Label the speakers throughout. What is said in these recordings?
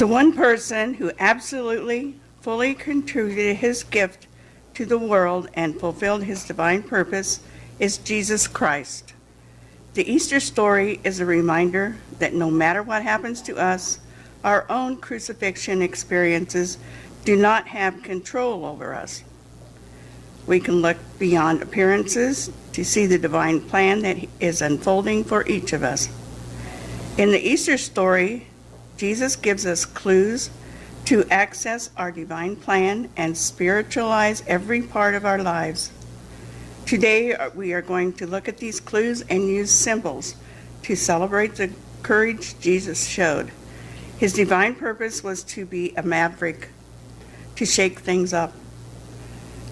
Speaker 1: The one person who absolutely, fully contributed his gift to the world and fulfilled his divine purpose is Jesus Christ. The Easter story is a reminder that no matter what happens to us, our own crucifixion experiences do not have control over us. We can look beyond appearances to see the divine plan that is unfolding for each of us. In the Easter story, Jesus gives us clues to access our divine plan and spiritualize every part of our lives. Today, we are going to look at these clues and use symbols to celebrate the courage Jesus showed. His divine purpose was to be a maverick, to shake things up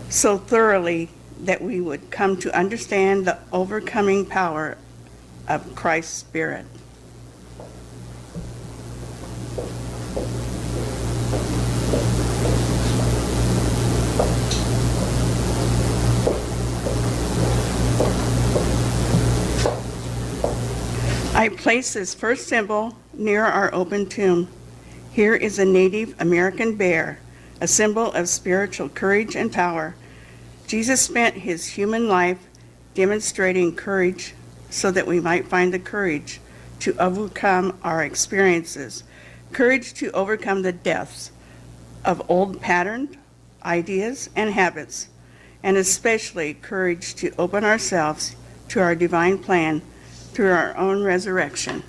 Speaker 1: so thoroughly that we would come to understand the overcoming power of Christ's Spirit. I place this first symbol near our open tomb. Here is a Native American bear, a symbol of spiritual courage and power. Jesus spent his human life demonstrating courage so that we might find the courage to overcome our experiences, courage to overcome the deaths of old patterns, ideas, and habits, and especially courage to open ourselves to our divine plan through our own resurrection.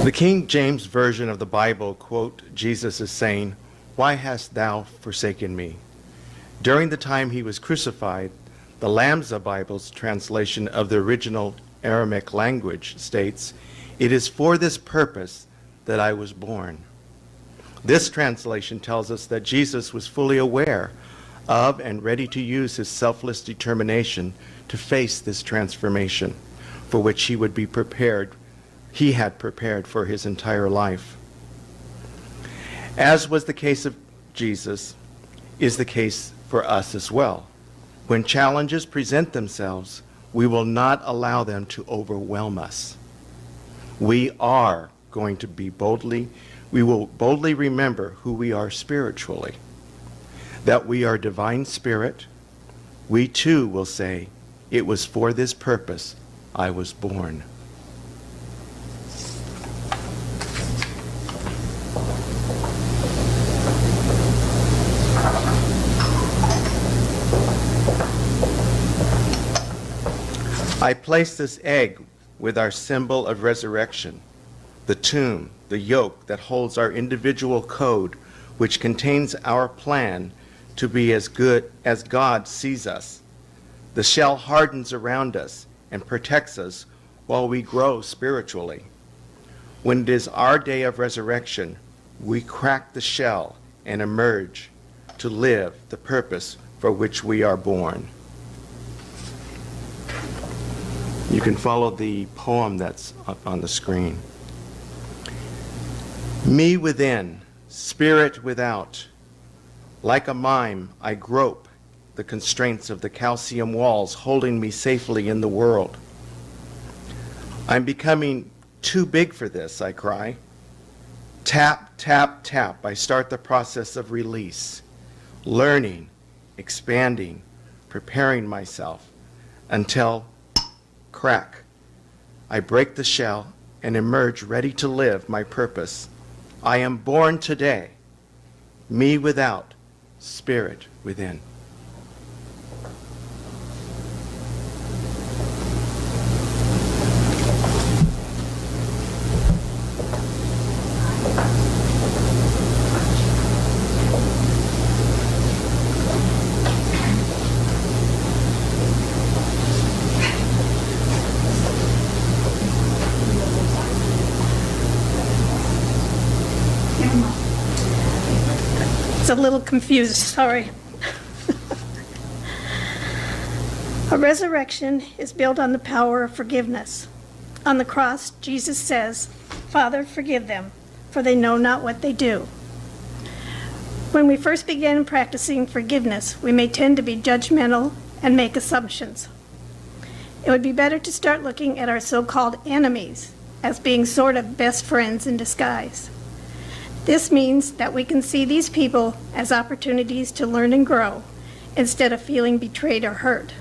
Speaker 2: The King James Version of the Bible quote Jesus as saying, "Why hast thou forsaken me?" During the time he was crucified, the Lamsa Bible's translation of the original Aramaic language states, "It is for this purpose that I was born." This translation tells us that Jesus was fully aware of and ready to use his selfless determination to face this transformation for which he would be prepared. He had prepared for his entire life. As was the case of Jesus, is the case for us as well. When challenges present themselves, we will not allow them to overwhelm us. We will boldly remember who we are spiritually, that we are divine spirit. We too will say, "It was for this purpose I was born." I place this egg with our symbol of resurrection, the tomb, the yoke that holds our individual code, which contains our plan to be as good as God sees us. The shell hardens around us and protects us while we grow spiritually. When it is our day of resurrection, we crack the shell and emerge to live the purpose for which we are born. You can follow the poem that's up on the screen. Me within, spirit without. Like a mime, I grope the constraints of the calcium walls holding me safely in the world. I'm becoming too big for this, I cry. Tap, tap, tap, I start the process of release, learning, expanding, preparing myself until crack. I break the shell and emerge ready to live my purpose. I am born today, me without, spirit within.
Speaker 3: It's a little confused, sorry. A resurrection is built on the power of forgiveness. On the cross, Jesus says, Father, forgive them, for they know not what they do. When we first begin practicing forgiveness, we may tend to be judgmental and make assumptions. It would be better to start looking at our so-called enemies as being sort of best friends in disguise. This means that we can see these people as opportunities to learn and grow instead of feeling betrayed or hurt.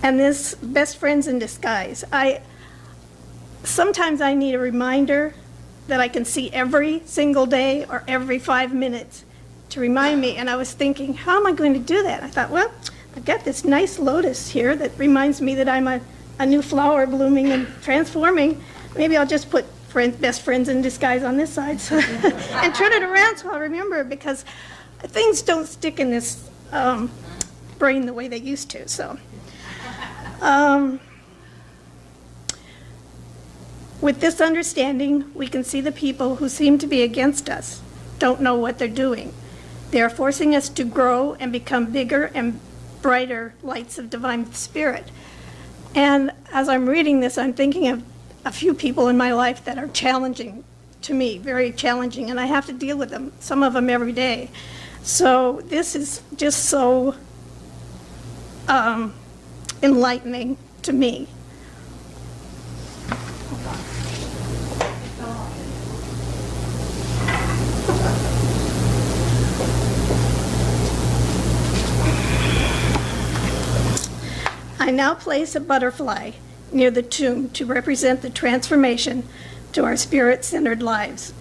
Speaker 3: And this best friends in disguise, sometimes I need a reminder that I can see every single day or every 5 minutes to remind me. And I was thinking, how am I going to do that? I thought, well, I've got this nice lotus here that reminds me that I'm a new flower blooming and transforming. Maybe I'll just put best friends in disguise on this side and turn it around so I'll remember, because things don't stick in this brain the way they used to. So, with this understanding, we can see the people who seem to be against us don't know what they're doing. They are forcing us to grow and become bigger and brighter lights of divine spirit. And as I'm reading this, I'm thinking of a few people in my life that are challenging to me, very challenging, and I have to deal with them, some of them every day. So this is just so enlightening to me. I now place a butterfly near the tomb to represent the transformation to our spirit-centered lives.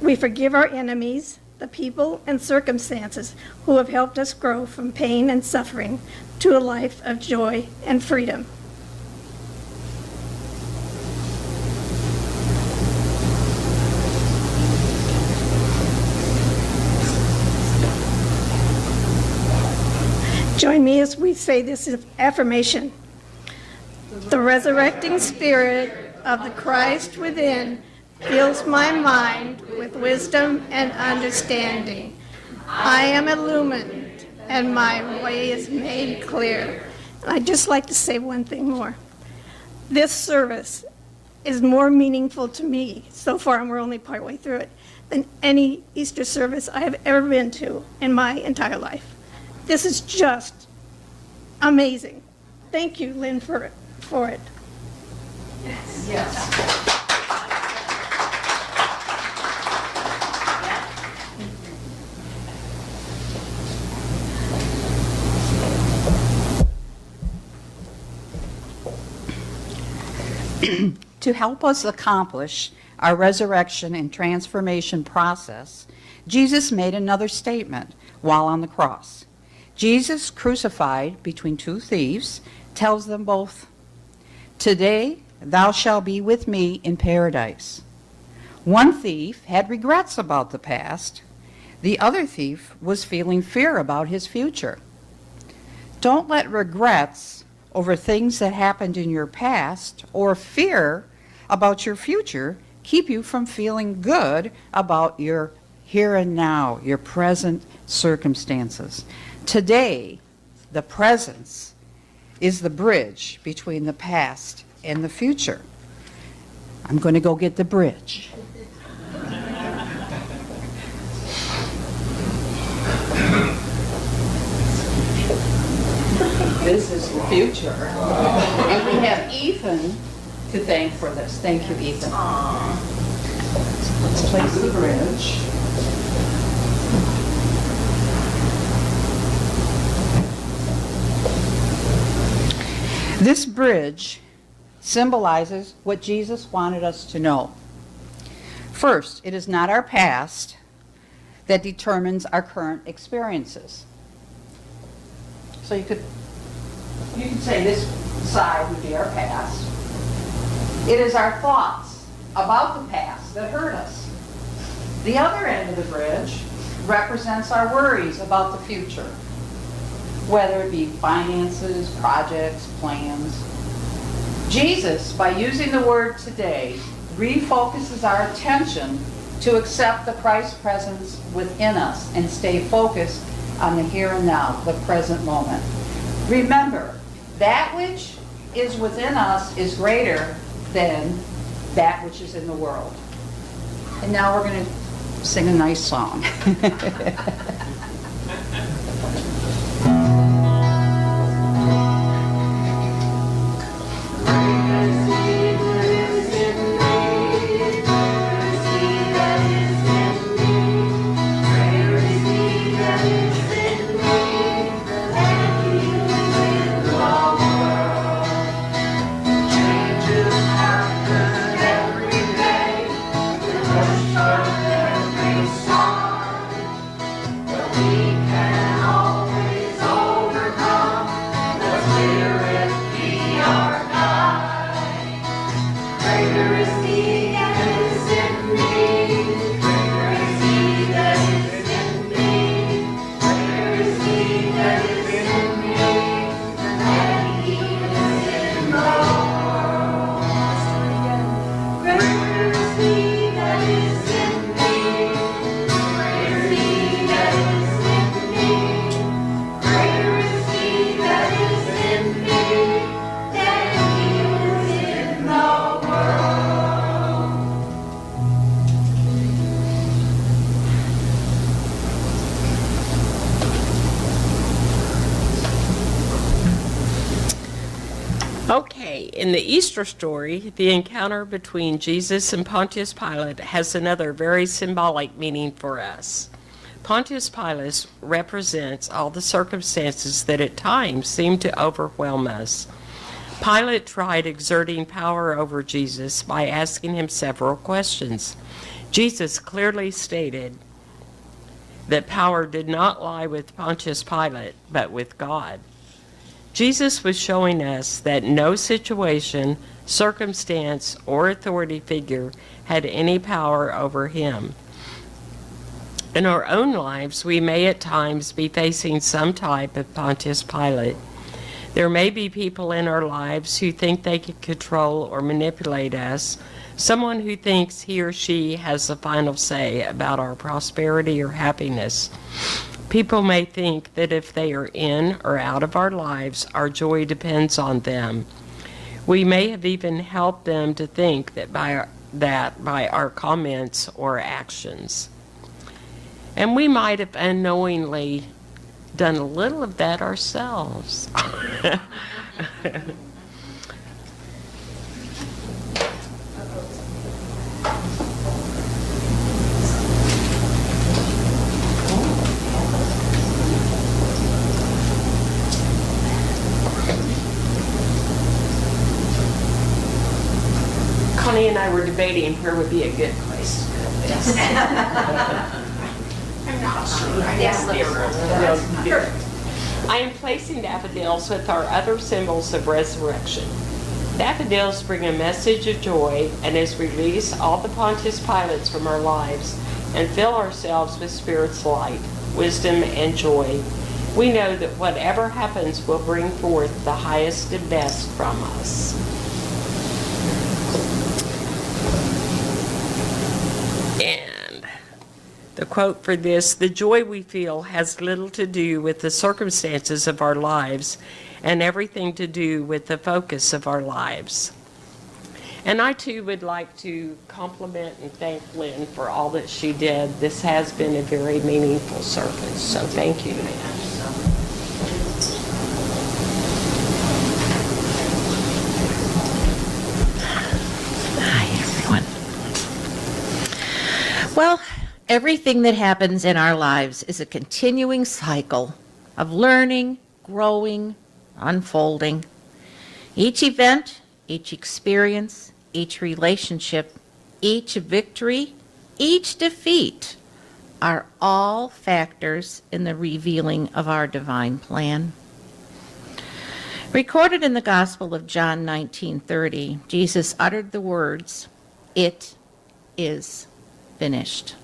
Speaker 3: We forgive our enemies, the people and circumstances who have helped us grow from pain and suffering to a life of joy and freedom. Join me as we say this affirmation. The resurrecting spirit of the Christ within fills my mind with wisdom and understanding. I am illumined and my way is made clear. I'd just like to say one thing more. This service is more meaningful to me, so far, and we're only partway through it, than any Easter service I have ever been to in my entire life. This is just amazing. Thank you, Lynn, for it.
Speaker 4: To help us accomplish our resurrection and transformation process, Jesus made another statement while on the cross. Jesus, crucified between two thieves, tells them both, "Today thou shalt be with me in paradise." One thief had regrets about the past. The other thief was feeling fear about his future. Don't let regrets over things that happened in your past or fear about your future keep you from feeling good about your here and now, your present circumstances. Today, the presence is the bridge between the past and the future. I'm going to go get the bridge. This is the future. And we have Ethan to thank for this. Thank you, Ethan. Let's place the bridge. This bridge symbolizes what Jesus wanted us to know. First, it is not our past that determines our current experiences. So you could say this side would be our past. It is our thoughts about the past that hurt us. The other end of the bridge represents our worries about the future, whether it be finances, projects, plans. Jesus, by using the word today, refocuses our attention to accept the Christ presence within us and stay focused on the here and now, the present moment. Remember, that which is within us is greater than that which is in the world. And now we're going to sing a nice song.
Speaker 5: Okay, in the Easter story, the encounter between Jesus and Pontius Pilate has another very symbolic meaning for us. Pontius Pilate represents all the circumstances that at times seem to overwhelm us. Pilate tried exerting power over Jesus by asking him several questions. Jesus clearly stated that power did not lie with Pontius Pilate, but with God. Jesus was showing us that no situation, circumstance, or authority figure had any power over him. In our own lives, we may at times be facing some type of Pontius Pilate. There may be people in our lives who think they can control or manipulate us, someone who thinks he or she has the final say about our prosperity or happiness. People may think that if they are in or out of our lives, our joy depends on them. We may have even helped them to think that by our comments or actions. And we might have unknowingly done a little of that ourselves. Connie and I were debating where would be a good place to put this. I'm not sure. I am placing daffodils with our other symbols of resurrection. Daffodils bring a message of joy and as release all the Pontius Pilates from our lives and fill ourselves with Spirit's light, wisdom, and joy. We know that whatever happens will bring forth the highest and best from us. And the quote for this, the joy we feel has little to do with the circumstances of our lives and everything to do with the focus of our lives. And I too would like to compliment and thank Lynn for all that she did. This has been a very meaningful service, so thank you.
Speaker 6: Hi, everyone. Well, everything that happens in our lives is a continuing cycle of learning, growing, unfolding. Each event, each experience, each relationship, each victory, each defeat are all factors in the revealing of our divine plan. Recorded in the Gospel of John 19:30, Jesus uttered the words, "It is finished,"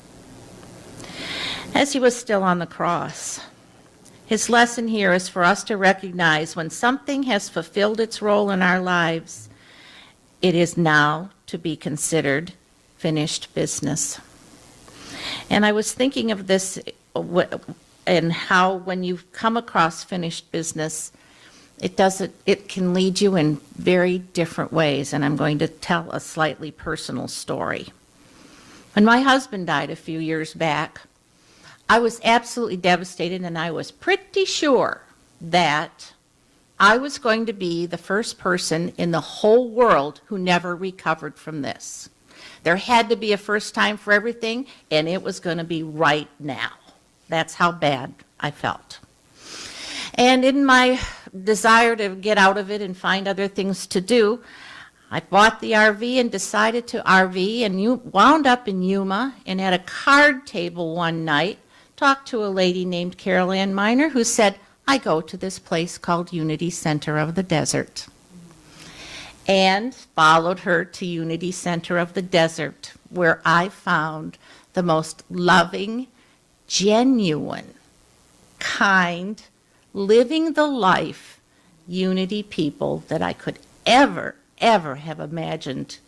Speaker 6: as he was still on the cross. His lesson here is for us to recognize when something has fulfilled its role in our lives, it is now to be considered finished business. And I was thinking of this and how when you come across finished business, it can lead you in very different ways, and I'm going to tell a slightly personal story. When my husband died a few years back, I was absolutely devastated, and I was pretty sure that I was going to be the first person in the whole world who never recovered from this. There had to be a first time for everything, and it was going to be right now. That's how bad I felt. And in my desire to get out of it and find other things to do, I bought the RV and decided to RV and wound up in Yuma, and at a card table one night, talked to a lady named Carol Ann Miner who said, I go to this place called Unity Center of the Desert. And followed her to Unity Center of the Desert, where I found the most loving, genuine, kind, living the life Unity people that I could ever have imagined.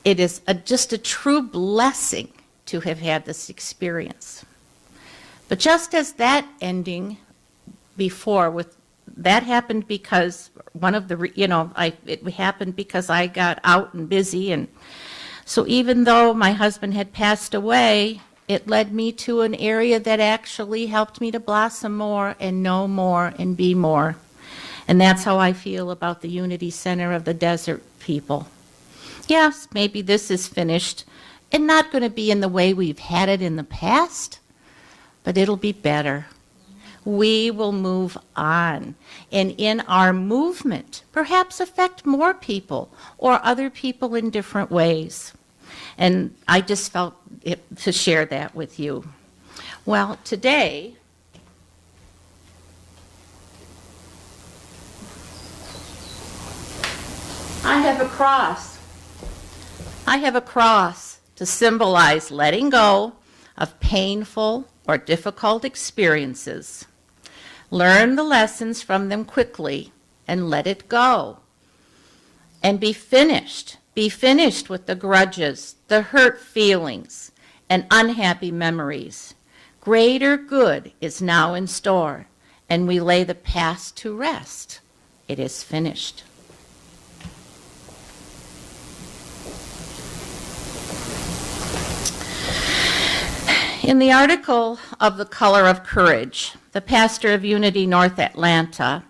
Speaker 6: It is just a true blessing to have had this experience. But just as that ending before, that happened because it happened because I got out and busy, and so even though my husband had passed away, it led me to an area that actually helped me to blossom more and know more and be more. And that's how I feel about the Unity Center of the Desert people. Yes, maybe this is finished and not going to be in the way we've had it in the past, but it'll be better. We will move on, and in our movement, perhaps affect more people or other people in different ways. And I just felt to share that with you. Well, today, I have a cross. I have a cross to symbolize letting go of painful or difficult experiences. Learn the lessons from them quickly and let it go. And be finished. Be finished with the grudges, the hurt feelings, and unhappy memories. Greater good is now in store, and we lay the past to rest. It is finished. In the article of The Color of Courage, the pastor of Unity North Atlanta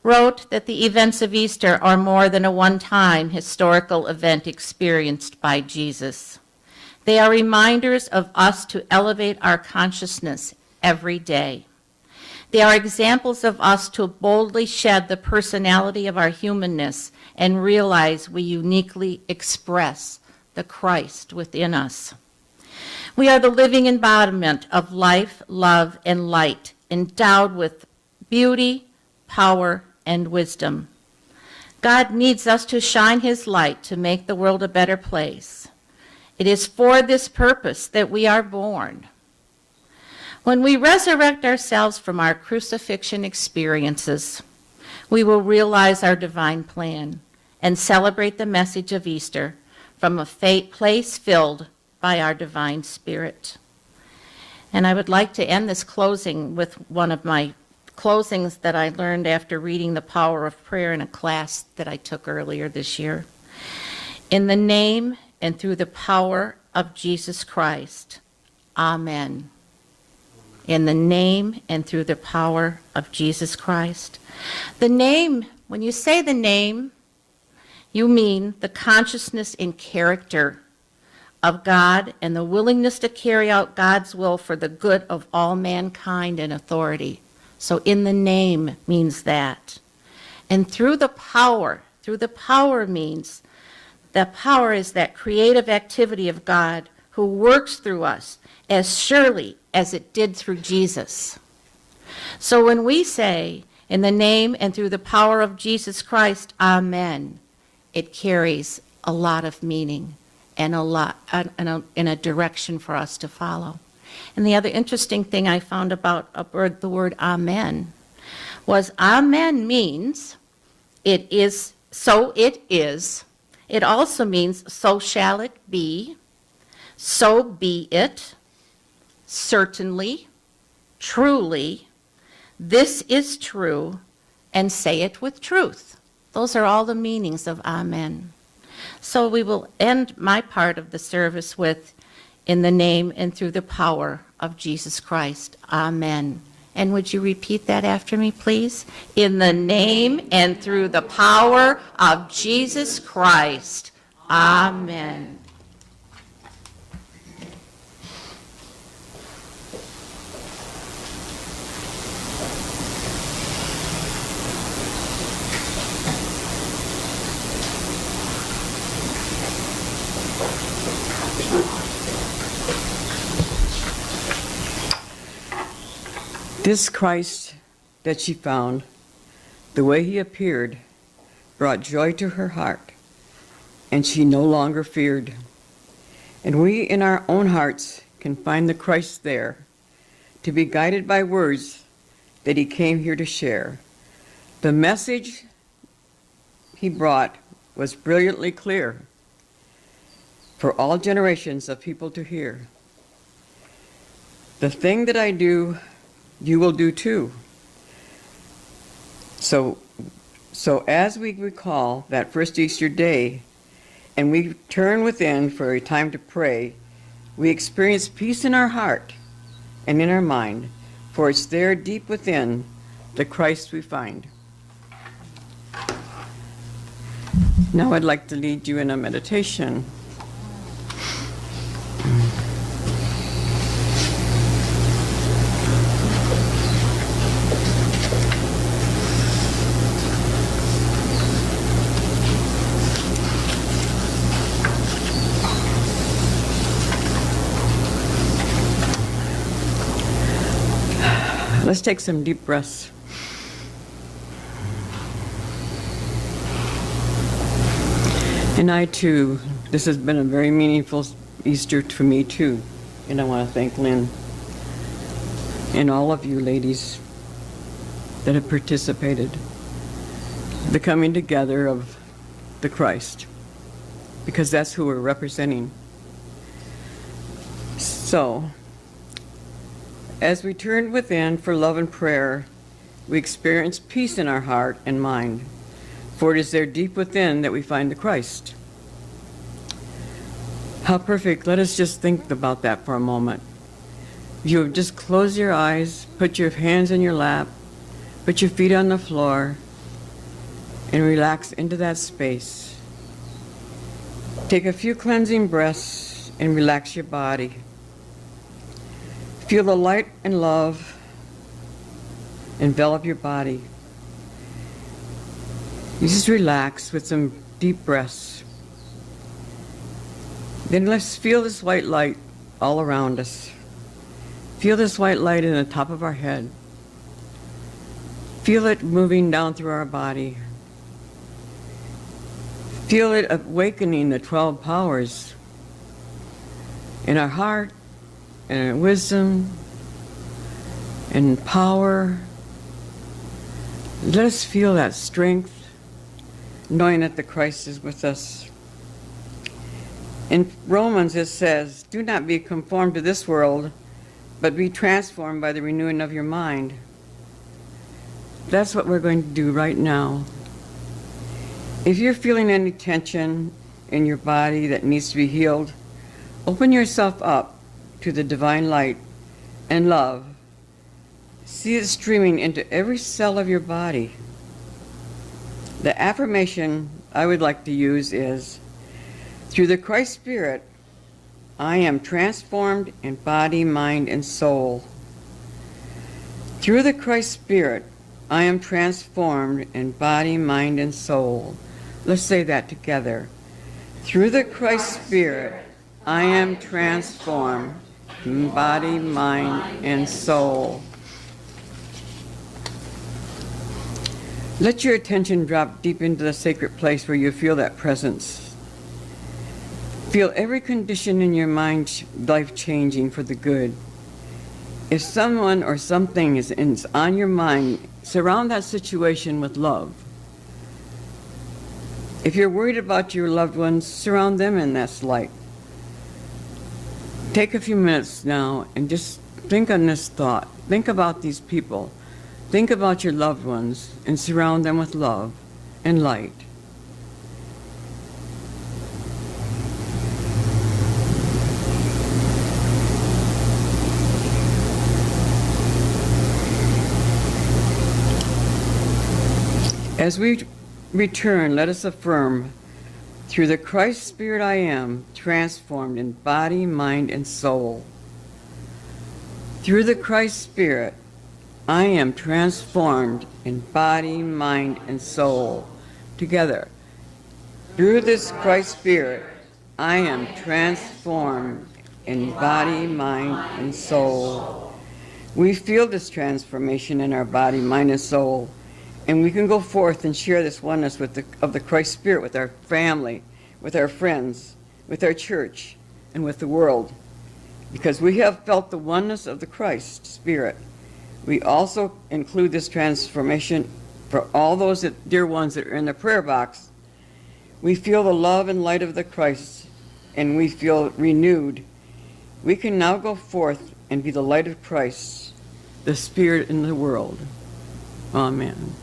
Speaker 6: wrote that the events of Easter are more than a one-time historical event experienced by Jesus. They are reminders of us to elevate our consciousness every day. They are examples of us to boldly shed the personality of our humanness and realize we uniquely express the Christ within us. We are the living embodiment of life, love, and light, endowed with beauty, power, and wisdom. God needs us to shine his light to make the world a better place. It is for this purpose that we are born. When we resurrect ourselves from our crucifixion experiences, we will realize our divine plan and celebrate the message of Easter from a place filled by our divine spirit. And I would like to end this closing with one of my closings that I learned after reading The Power of Prayer in a class that I took earlier this year. In the name and through the power of Jesus Christ, Amen. In the name and through the power of Jesus Christ. The name, when you say the name, you mean the consciousness and character of God and the willingness to carry out God's will for the good of all mankind and authority. So in the name means that. And through the power means that power is that creative activity of God who works through us as surely as it did through Jesus. So when we say, in the name and through the power of Jesus Christ, Amen, it carries a lot of meaning and in a direction for us to follow. And the other interesting thing I found about the word Amen was Amen means it is, so it is. It also means so shall it be, so be it, certainly, truly, this is true, and say it with truth. Those are all the meanings of amen. So we will end my part of the service with, in the name and through the power of Jesus Christ, amen. And would you repeat that after me, please? In the name and through the power of Jesus Christ, amen.
Speaker 7: This Christ that she found, the way he appeared, brought joy to her heart, and she no longer feared. And we in our own hearts can find the Christ there, to be guided by words that he came here to share. The message he brought was brilliantly clear for all generations of people to hear. The thing that I do, you will do too. So as we recall that first Easter day, and we turn within for a time to pray, we experience peace in our heart and in our mind, for it's there deep within the Christ we find. Now I'd like to lead you in a meditation. Let's take some deep breaths. And I too, this has been a very meaningful Easter to me too. And I want to thank Lynn and all of you ladies that have participated. The coming together of the Christ, because that's who we're representing. So, as we turn within for love and prayer, we experience peace in our heart and mind, for it is there deep within that we find the Christ. How perfect. Let us just think about that for a moment. You would just close your eyes, put your hands in your lap, put your feet on the floor, and relax into that space. Take a few cleansing breaths and relax your body. Feel the light and love envelop your body. You just relax with some deep breaths. Then let's feel this white light all around us. Feel this white light in the top of our head. Feel it moving down through our body. Feel it awakening the 12 powers in our heart, and wisdom and power. Let us feel that strength, knowing that the Christ is with us. In Romans it says, do not be conformed to this world, but be transformed by the renewing of your mind. That's what we're going to do right now. If you're feeling any tension in your body that needs to be healed, open yourself up to the divine light and love. See it streaming into every cell of your body. The affirmation I would like to use is, through the Christ Spirit, I am transformed in body, mind, and soul. Through the Christ Spirit, I am transformed in body, mind, and soul. Let's say that together. Through the Christ Spirit, I am transformed in body, mind, and soul. Let your attention drop deep into the sacred place where you feel that presence. Feel every condition in your mind life changing for the good. If someone or something is on your mind, surround that situation with love. If you're worried about your loved ones, surround them in that light. Take a few minutes now and just think on this thought. Think about these people Think about your loved ones and surround them with love and light. As we return, let us affirm, through the Christ Spirit I am transformed in body, mind, and soul. Through the Christ Spirit, I am transformed in body, mind, and soul. Together. Through this Christ Spirit, I am transformed in body, mind, and soul. We feel this transformation in our body, mind, and soul. And we can go forth and share this oneness of the Christ Spirit with our family, with our friends, with our church, and with the world. Because we have felt the oneness of the Christ Spirit. We also include this transformation for all those dear ones that are in the prayer box. We feel the love and light of the Christ, and we feel renewed. We can now go forth and be the light of Christ, the Spirit in the world. Amen.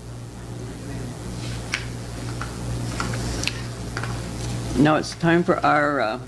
Speaker 7: Now it's time for our